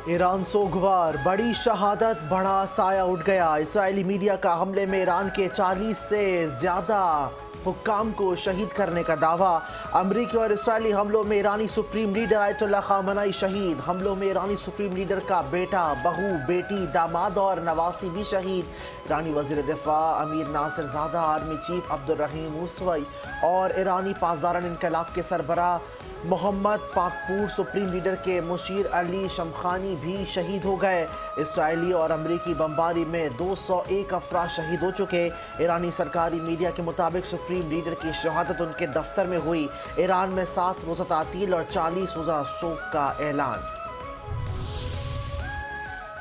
ایران سوگوار، بڑی شہادت، بڑا سایہ اٹھ گیا۔ اسرائیلی میڈیا کا حملے میں ایران کے 40 سے زیادہ حکام کو شہید کرنے کا دعویٰ۔ امریکی اور اسرائیلی حملوں میں ایرانی سپریم لیڈر آیت اللہ خامنائی شہید۔ حملوں میں ایرانی سپریم لیڈر کا بیٹا، بہو، بیٹی، داماد اور نواسی بھی شہید۔ ایرانی وزیر دفاع امیر ناصر زادہ، آرمی چیف عبدالرحیم موسوی اور ایرانی پاسداران انقلاب کے سربراہ محمد پاکپور سپریم لیڈر کے مشیر علی شمخانی بھی شہید ہو گئے۔ اسرائیلی اور امریکی بمباری میں 201 افراد شہید ہو چکے۔ ایرانی سرکاری میڈیا کے مطابق سپریم لیڈر کی شہادت ان کے دفتر میں ہوئی۔ ایران میں 7 روزہ تعطیل اور 40 روزہ سوگ کا اعلان۔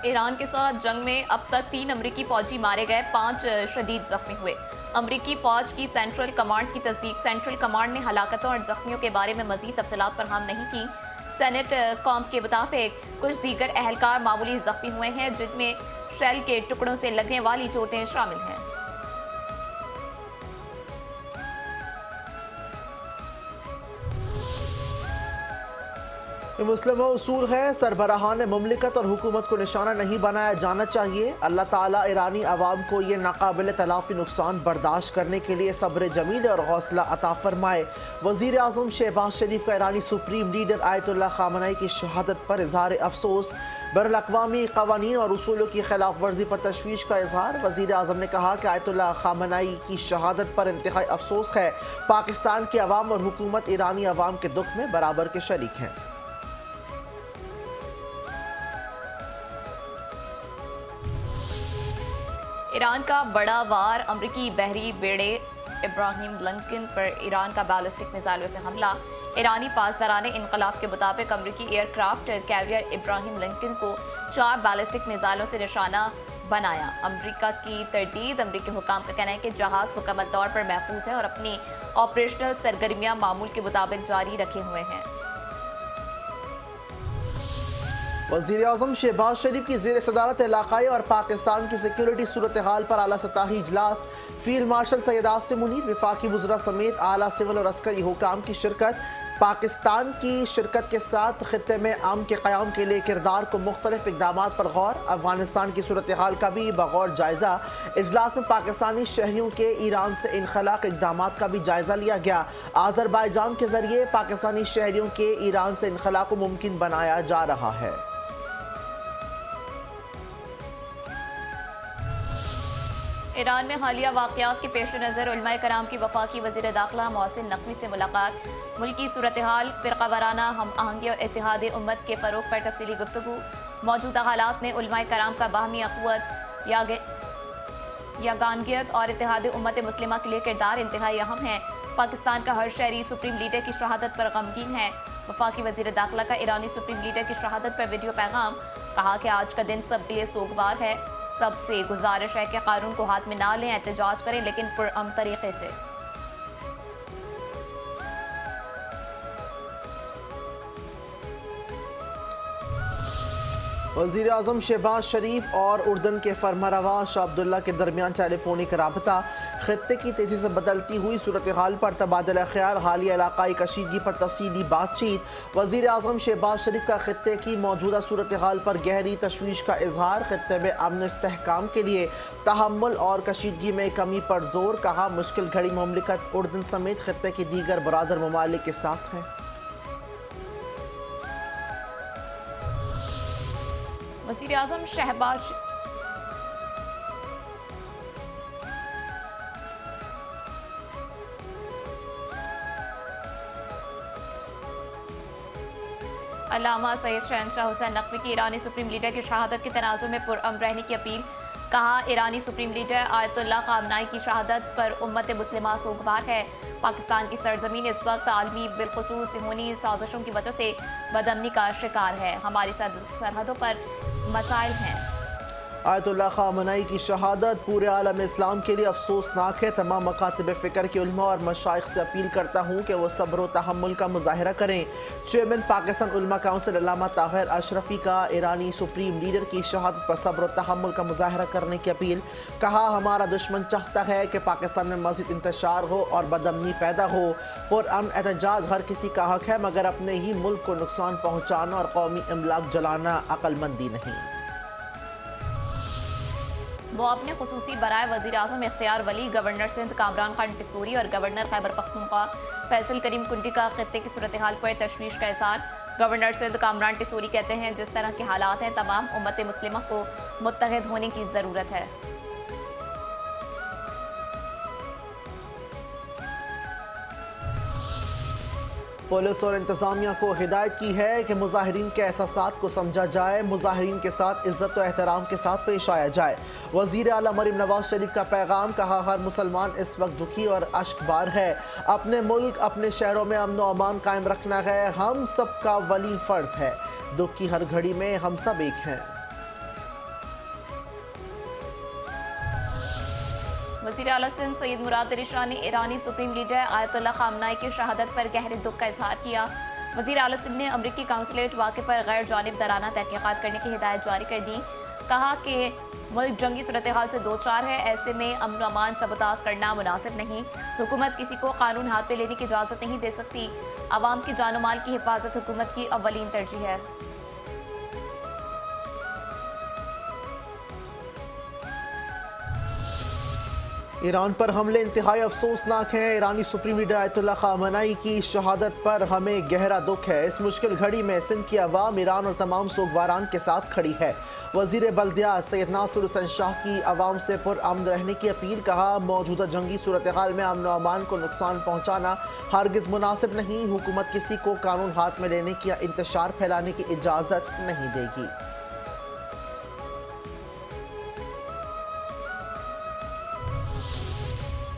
ایران کے ساتھ جنگ میں اب تک 3 امریکی فوجی مارے گئے، 5 شدید زخمی ہوئے۔ امریکی فوج کی سینٹرل کمانڈ کی تصدیق۔ سینٹرل کمانڈ نے ہلاکتوں اور زخمیوں کے بارے میں مزید تفصیلات فراہم نہیں کی۔ سینٹ کام کے مطابق کچھ دیگر اہلکار معمولی زخمی ہوئے ہیں، جن میں شیل کے ٹکڑوں سے لگنے والی چوٹیں شامل ہیں۔ یہ مسلم اصول ہے، سربراہان مملکت اور حکومت کو نشانہ نہیں بنایا جانا چاہیے۔ اللہ تعالیٰ ایرانی عوام کو یہ ناقابل تلافی نقصان برداشت کرنے کے لیے صبر جمیل اور حوصلہ عطا فرمائے۔ وزیر اعظم شہباز شریف کا ایرانی سپریم لیڈر آیت اللہ خامنائی کی شہادت پر اظہار افسوس۔ بین الاقوامی قوانین اور اصولوں کی خلاف ورزی پر تشویش کا اظہار۔ وزیر اعظم نے کہا کہ آیت اللہ خامنائی کی شہادت پر انتہائی افسوس ہے۔ پاکستان کی عوام اور حکومت ایرانی عوام کے دکھ میں برابر کے شریک ہیں۔ ایران کا بڑا وار، امریکی بحری بیڑے ابراہیم لنکن پر ایران کا بیلسٹک میزائلوں سے حملہ۔ ایرانی پاسداران انقلاب کے مطابق امریکی ایئر کرافٹ کیریئر ابراہیم لنکن کو 4 بیلسٹک میزائلوں سے نشانہ بنایا۔ امریکہ کی تردید۔ امریکی حکام کا کہنا ہے کہ جہاز مکمل طور پر محفوظ ہے اور اپنی آپریشنل سرگرمیاں معمول کے مطابق جاری رکھے ہوئے ہیں۔ وزیر اعظم شہباز شریف کی زیر صدارت علاقائی اور پاکستان کی سیکیورٹی صورتحال پر اعلیٰ سطحی اجلاس۔ فیلڈ مارشل سید عاصم منیر، وفاقی وزراء سمیت اعلیٰ سول اور عسکری حکام کی شرکت۔ پاکستان کی شرکت کے ساتھ خطے میں امن کے قیام کے لیے کردار کو مختلف اقدامات پر غور۔ افغانستان کی صورتحال کا بھی بغور جائزہ۔ اجلاس میں پاکستانی شہریوں کے ایران سے انخلاء کے اقدامات کا بھی جائزہ لیا گیا۔ آذربائیجان کے ذریعے پاکستانی شہریوں کے ایران سے انخلاء کو ممکن بنایا جا رہا ہے۔ ایران میں حالیہ واقعات کے پیش نظر علماء کرام کی وفاقی وزیر داخلہ محسن نقوی سے ملاقات۔ ملکی صورتحال، فرقہ وارانہ ہم آہنگی اور اتحاد امت کے فروغ پر تفصیلی گفتگو۔ موجودہ حالات میں علماء کرام کا باہمی اخوت، یگانگیت اور اتحاد امت مسلمہ کے لیے کردار انتہائی اہم ہے۔ پاکستان کا ہر شہری سپریم لیڈر کی شہادت پر غمگین ہے۔ وفاقی وزیر داخلہ کا ایرانی سپریم لیڈر کی شہادت پر ویڈیو پیغام۔ کہا کہ آج کا دن سب کے لیے سوگوار ہے۔ سب سے گزارش ہے کہ قانون کو ہاتھ میں نہ لیں، احتجاج کریں لیکن پرامن طریقے سے۔ وزیر اعظم شہباز شریف اور اردن کے فرمانروا شاہ عبداللہ کے درمیان ٹیلی فونک رابطہ۔ خطے کی تیزی سے بدلتی ہوئی صورتحال پر تبادلہ خیال، حالیہ علاقائی کشیدگی پر تفصیلی بات چیت۔ وزیر اعظم شہباز شریف کا خطے کی موجودہ صورتحال پر گہری تشویش کا اظہار۔ خطے میں امن استحکام کے لیے تحمل اور کشیدگی میں کمی پر زور۔ کہا مشکل گھڑی مملکت اردن سمیت خطے کے دیگر برادر ممالک کے ساتھ ہے۔ وزیر اعظم شہباز علامہ سید شہنشاہ حسین نقوی کی ایرانی سپریم لیڈر کی شہادت کے تناظر میں پرامن رہنے کی اپیل۔ کہا ایرانی سپریم لیڈر آیت اللہ خامنائی کی شہادت پر امت مسلمہ سوگوار ہے۔ پاکستان کی سرزمین اس وقت عالمی بالخصوص صہیونی سازشوں کی وجہ سے بدامنی کا شکار ہے۔ ہماری سرحدوں پر مسائل ہیں۔ آیت اللہ خامنئی کی شہادت پورے عالم اسلام کے لیے افسوسناک ہے۔ تمام مکاتب فکر کے علماء اور مشائخ سے اپیل کرتا ہوں کہ وہ صبر و تحمل کا مظاہرہ کریں۔ چیئرمین پاکستان علماء کونسل علامہ طاہر اشرفی کا ایرانی سپریم لیڈر کی شہادت پر صبر و تحمل کا مظاہرہ کرنے کی اپیل۔ کہا ہمارا دشمن چاہتا ہے کہ پاکستان میں مزید انتشار ہو اور بدامنی پیدا ہو۔ پرامن احتجاج ہر کسی کا حق ہے، مگر اپنے ہی ملک کو نقصان پہنچانا اور قومی املاک جلانا عقل مندی نہیں۔ وہ اپنے خصوصی برائے وزیراعظم اختیار ولی، گورنر سندھ کامران خان ٹسوری اور گورنر خیبر پختونخوا فیصل کریم کنڈی کا خطے کی صورتحال پر تشویش کا اظہار۔ گورنر سندھ کامران ٹسوری کہتے ہیں جس طرح کے حالات ہیں تمام امت مسلمہ کو متحد ہونے کی ضرورت ہے۔ پولیس اور انتظامیہ کو ہدایت کی ہے کہ مظاہرین کے احساسات کو سمجھا جائے، مظاہرین کے ساتھ عزت و احترام کے ساتھ پیش آیا جائے۔ وزیر اعلیٰ مریم نواز شریف کا پیغام، کہا ہر مسلمان اس وقت دکھی اور اشک بار ہے۔ اپنے ملک اپنے شہروں میں امن و امان قائم رکھنا ہے ہم سب کا ولی فرض ہے۔ دکھ کی ہر گھڑی میں ہم سب ایک ہیں۔ وزیر اعلیٰ سندھ سید مراد علی شاہ نے ایرانی سپریم لیڈر آیت اللہ خامنئی کی شہادت پر گہرے دکھ کا اظہار کیا۔ وزیر اعلیٰ سندھ نے امریکی قونصلیٹ واقعے پر غیر جانبدارانہ تحقیقات کرنے کی ہدایت جاری کر دی۔ کہا کہ ملک جنگی صورتحال سے دوچار ہے، ایسے میں امن و امان سبوتاژ کرنا مناسب نہیں۔ حکومت کسی کو قانون ہاتھ پہ لینے کی اجازت نہیں دے سکتی۔ عوام کی جان و مال کی حفاظت حکومت کی اولین ترجیح ہے۔ ایران پر حملے انتہائی افسوسناک ہیں۔ ایرانی سپریم لیڈر آیت اللہ خامنئی کی شہادت پر ہمیں گہرا دکھ ہے۔ اس مشکل گھڑی میں سندھ کی عوام ایران اور تمام سوگواران کے ساتھ کھڑی ہے۔ وزیر بلدیات سید ناصر حسین شاہ کی عوام سے پرامن رہنے کی اپیل۔ کہا موجودہ جنگی صورتحال میں امن و امان کو نقصان پہنچانا ہرگز مناسب نہیں۔ حکومت کسی کو قانون ہاتھ میں لینے کی یا انتشار پھیلانے کی اجازت نہیں دے گی۔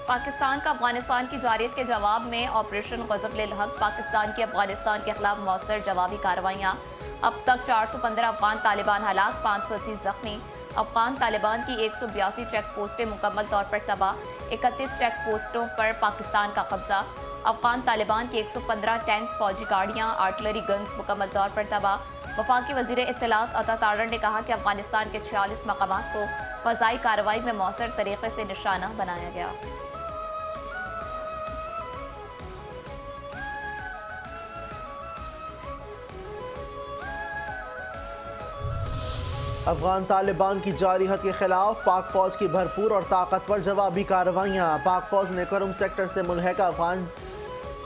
پاکستان کا افغانستان کی جارحیت کے جواب میں آپریشن غضب الحق، پاکستان کی افغانستان کے خلاف مؤثر جوابی کارروائیاں۔ اب تک 415 افغان طالبان ہلاک، 580 زخمی۔ افغان طالبان کی 182 چیک پوسٹیں مکمل طور پر تباہ، 31 چیک پوسٹوں پر پاکستان کا قبضہ۔ افغان طالبان کی 115 ٹینک، فوجی گاڑیاں، آرٹلری گنز مکمل طور پر تباہ۔ وفاقی وزیر اطلاعات عطا تارڑ نے کہا کہ افغانستان کے 46 مقامات کو فضائی کارروائی میں مؤثر طریقے سے نشانہ بنایا گیا۔ افغان طالبان کی جارحیت کے خلاف پاک فوج کی بھرپور اور طاقتور جوابی کارروائیاں۔ پاک فوج نے کرم سیکٹر سے ملحقہ افغان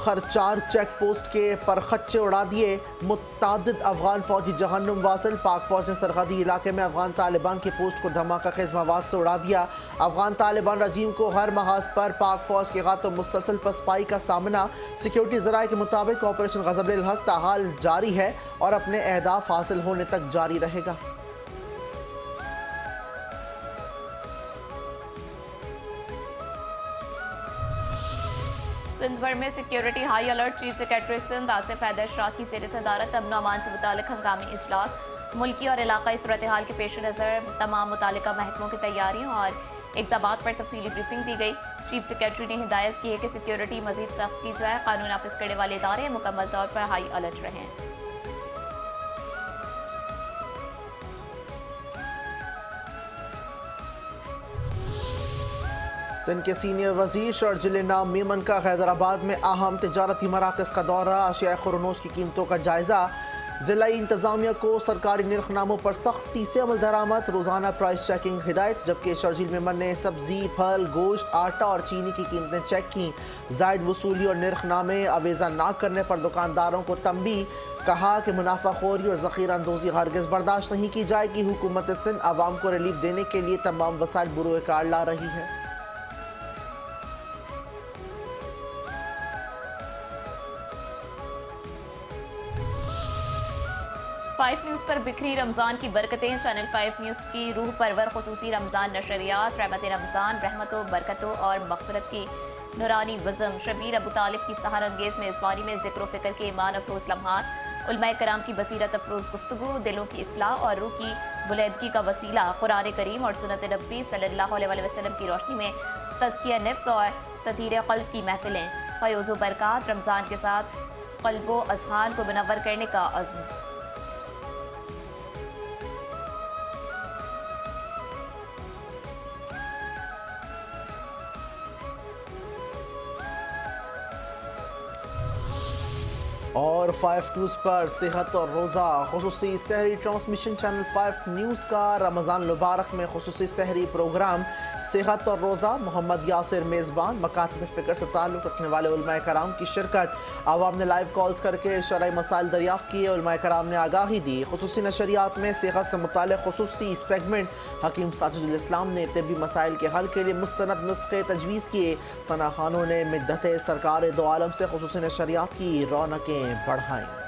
خرچار چیک پوسٹ کے پرخچے اڑا دیے، متعدد افغان فوجی جہنم واصل۔ پاک فوج نے سرحدی علاقے میں افغان طالبان کی پوسٹ کو دھماکہ خیز مواد سے اڑا دیا۔ افغان طالبان رجیم کو ہر محاذ پر پاک فوج کے ہاتھوں مسلسل پسپائی کا سامنا۔ سیکیورٹی ذرائع کے مطابق آپریشن غضب الحق تاحال جاری ہے اور اپنے اہداف حاصل ہونے تک جاری رہے گا۔ سندھ بھر میں security high alert, chief secretary Sindh Asif Haider Shah کی زیر صدارت امن و امان سے متعلق ہنگامی اجلاس۔ ملکی اور علاقائی صورتحال کے پیش نظر تمام متعلقہ محکموں کی تیاریوں اور اقدامات پر تفصیلی بریفنگ دی گئی۔ چیف سیکریٹری نے ہدایت کی ہے کہ سیکیورٹی مزید سخت کی جائے، قانون نافذ کرنے والے ادارے مکمل طور پر ہائی الرٹ رہیں۔ سندھ کے سینئر وزیر شرجیل نام میمن کا حیدرآباد میں اہم تجارتی مراکز کا دورہ، اشیاء خورنوش کی قیمتوں کا جائزہ۔ ضلعی انتظامیہ کو سرکاری نرخ ناموں پر سختی سے عمل درآمد، روزانہ پرائس چیکنگ ہدایت، جبکہ شرجیل میمن نے سبزی، پھل، گوشت، آٹا اور چینی کی قیمتیں چیک کیں۔ زائد وصولی اور نرخ نامے اویزہ نہ کرنے پر دکانداروں کو تنبیہ۔ کہا کہ منافع خوری اور ذخیرہ اندوزی ہرگز برداشت نہیں کی جائے گی۔ حکومت سندھ عوام کو ریلیف دینے کے لیے تمام وسائل بروئے کار لا رہی ہے۔ 5 نیوز پر بکھری رمضان کی برکتیں، چینل 5 نیوز کی روح پرور خصوصی رمضان نشریات، رحمت رمضان، رحمتوں، برکتوں اور مغفرت کی نورانی بزم، شبیر ابو طالب کی سحر انگیز میزبانی میں ذکر و فکر کے ایمان افروز لمحات، علماء کرام کی بصیرت افروز گفتگو دلوں کی اصلاح اور روح کی بلندگی کا وسیلہ قرآن کریم اور سنت نبوی صلی اللہ علیہ وسلم کی روشنی میں تزکیہ نفس اور تطہیر قلب کی محفلیں، فیوز و برکات، رمضان کے ساتھ قلب و اذہان کو منور کرنے کا عزم۔ اور 5 نیوز پر صحت اور روزہ خصوصی سحری ٹرانسمیشن چینل 5 نیوز کا رمضان المبارک میں خصوصی سحری پروگرام صحت اور روزہ، محمد یاسر میزبان، مکاتب فکر سے تعلق رکھنے والے علماء کرام کی شرکت، عوام نے لائیو کالز کر کے شرعی مسائل دریافت کیے، علماء کرام نے آگاہی دی۔ خصوصی نشریات میں صحت سے متعلق خصوصی سیگمنٹ، حکیم ساجد الاسلام نے طبی مسائل کے حل کے لیے مستند نسخے تجویز کیے، ثنا خانوں نے مدت سرکار دو عالم سے خصوصی نشریات کی رونقیں بڑھائیں۔